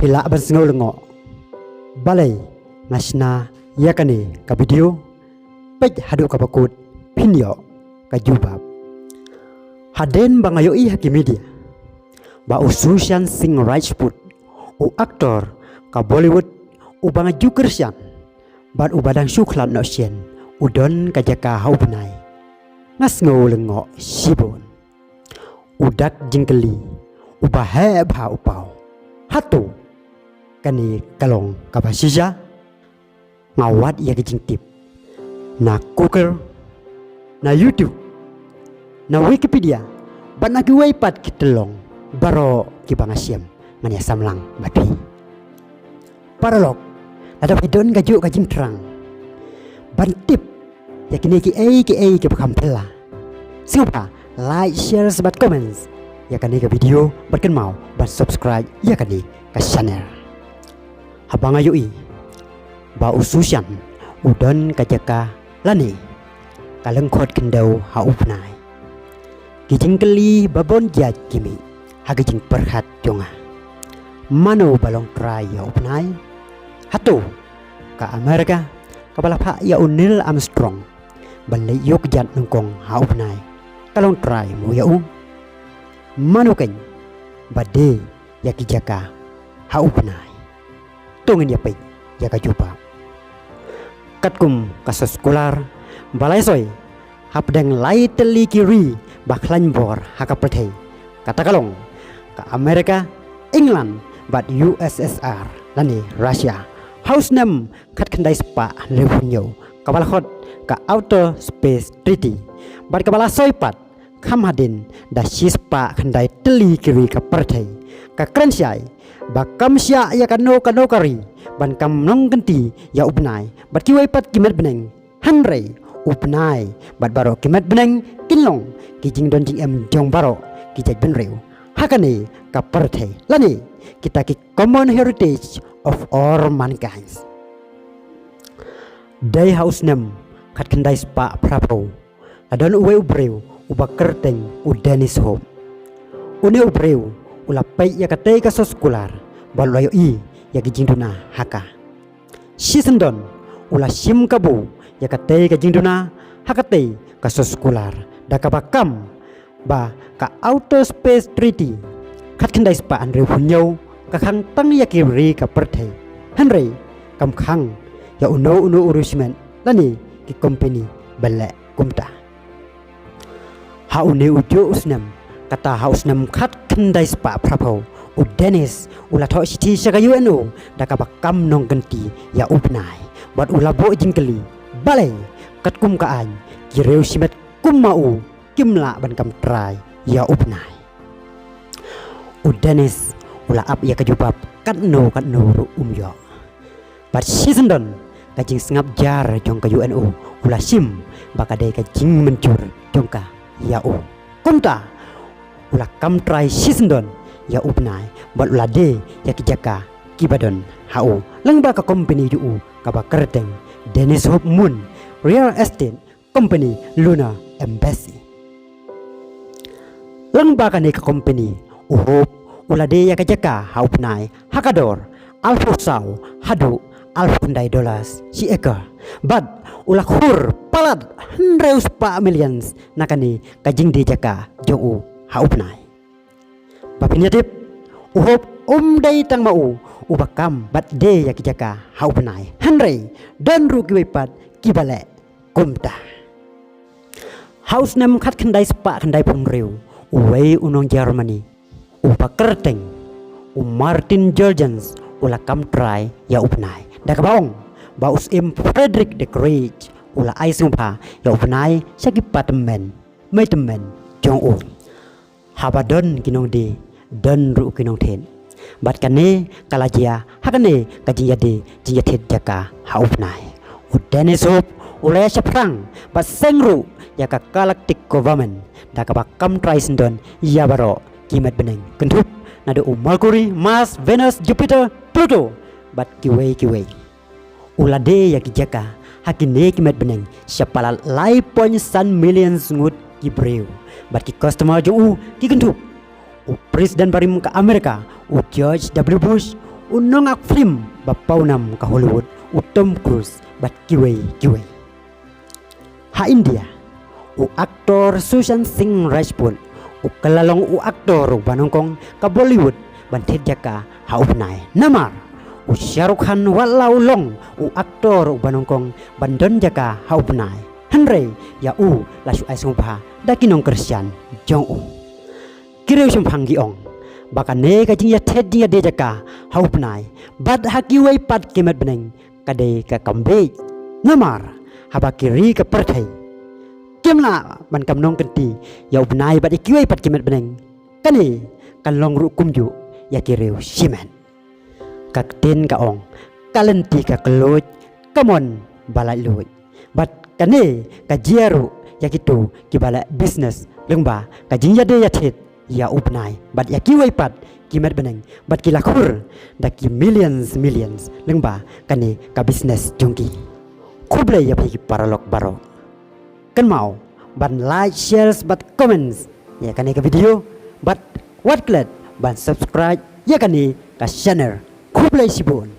pila ban sengau lengo balai ngasna yakani ka video pej hadu ka bakut pinyo ka jubab haden bangayo I haki media ba ususian sing Rajput u aktor ka Bollywood u banga jukersian bat u badang syuklan no sien udon ka jaka haubnai ngas ngau lengo sibon udak jingkeli u bahe bha upau hatu kani kalong kapasija ngawat ia kejingtip na Google na YouTube na Wikipedia ban nagi waipat kitelong baro kibangasiam mania samlang badui paralog ada pidon gajuk gajing terang ban tip ya kini ki bakampela singopa like share sebat comments ya kani ke video berken mau ban subscribe ya kani ke channel habang ayui ba ususian udon kajaka lani kalengkot kendau haupnai kijing keli babon jat kimi hagijing perhat jonga mano balong try haupnai hatu ka Amerika kabala pa ya Neil Armstrong balai yok jat nungkong haupnai kalong try mo ya mano ken bade ya kijaka haupnai tungin ya pay ya kajupa katkum kasus kular balai soy hapdeng lai teli kiri baklan bor hakaperthei kata kalong ka Amerika England bat USSR lani Russia house name kat kendai spa lewunyo kabala khot ka outer space treaty bat kabala soy pat kham hadin da sispa kendai teli kiri ka perthei ka krensiai bakam sia ya kano kari ban kam nong genti ya upnai bat kiwai pat kimet beneng hanrei upnai bat baro kimet beneng kinlong kijing don jing em jong baro kijaj benreu hakane ka perthei lani kita ki common heritage of all mankind day house nem kat kendai spa prapo adon uwe ubreu ubakerteng udenis home une ubreu ulapai ya katei ka soskular balayo I ya kijingduna haka sisendon ula sim kabu ya katei ka jingduna hakatei ka soskular dakabakam ba ka outer space treaty khat kendai spa anre hunyo ka khang tang ya kiri ka perthei hanrei kam khang ya uno urusmen lani ki company bala kumta ha une ujo usnam kata haus nam khat kendai spa prapo u Dennis ula tho siti saka UNO dakabakam nong genti ya upnai bat ula bo jingkeli balai kat kum ka an kireu simet kum mau kimla ban kam trai ya upnai u Dennis ula ap ya kajubab kat no ru yo bat sisendon kajing sengap jar jong ka UNO ula sim bakadai kajing mencur jong ka ya kumta ula kam try sisendon ya upnai bat ula de ya kijaka kibadon hau lengba ka company ju ka bakerteng Dennis Hope Moon Real Estate Company Luna Embassy lengba ka ne ka company Hope ula de ya kijaka haupnai hakador alfusau hadu alfundai dollars si eka bat ula khur palat 100 millions nakani kajing de jaka jong haupnai bapinya tip uhop dai tang mau ubakam bat de ya kijaka haupnai hanrei dan ru kiwepat kibale kumta house nem khat khandai spa khandai punreu uwei unong Germany ubakerteng Martin Jurgens ula kam try ya upnai dakabong baus Frederick the Great ula aisumpa ya upnai sakipatemen meitemen jong habadon kinong de don ru kinong ten bat kane kalajia hakane kajia de jia thet jaka haupnai udane sop ule saprang bat sengru ya ka galactic government dakaba kam traisendon ya baro kimet beneng kentup nado Mercury Mars Venus Jupiter Pluto bat kiwei ulade ya kijaka hakine kimet beneng syapala lai pon san millions ngut kibreu bat ki customer ju ki kentup Presiden barim ke Amerika George W. Bush unong ak film bapaunam ka Hollywood Tom Cruise bat kiway. Ha India aktor Sushant Singh Rajput kalalong aktor banongkong ka Bollywood bantet jaka ha upnai namar Shah Rukh Khan walau long aktor banongkong bandon jaka ha upnai Henry ya lasu ai sungpa dakinong Christian jong kireu sumpang giong bakane ka jing ya thet dia de jaka ha upnai bad hakiwai pat kemet beneng kade ka kambe namar habakiri ka perthai kemla ban kamnong kenti ya upnai bad ikiwai pat kemet beneng kani kan long ru kumju ya kireu simen kak tin ka ong kalenti ka keloj kamon balai luj bat kane ka jeru ya kitu ki balai business lengba ka jing ya de ya thet ya upnai bat ya kiwai pat kimet beneng bat kilakur daki millions lengba kane ka business jungki kuble ya pi paralok barok kan mau ban like shares bat comments ya kane ka video bat what glad ban subscribe ya kane ka channel kuble sibun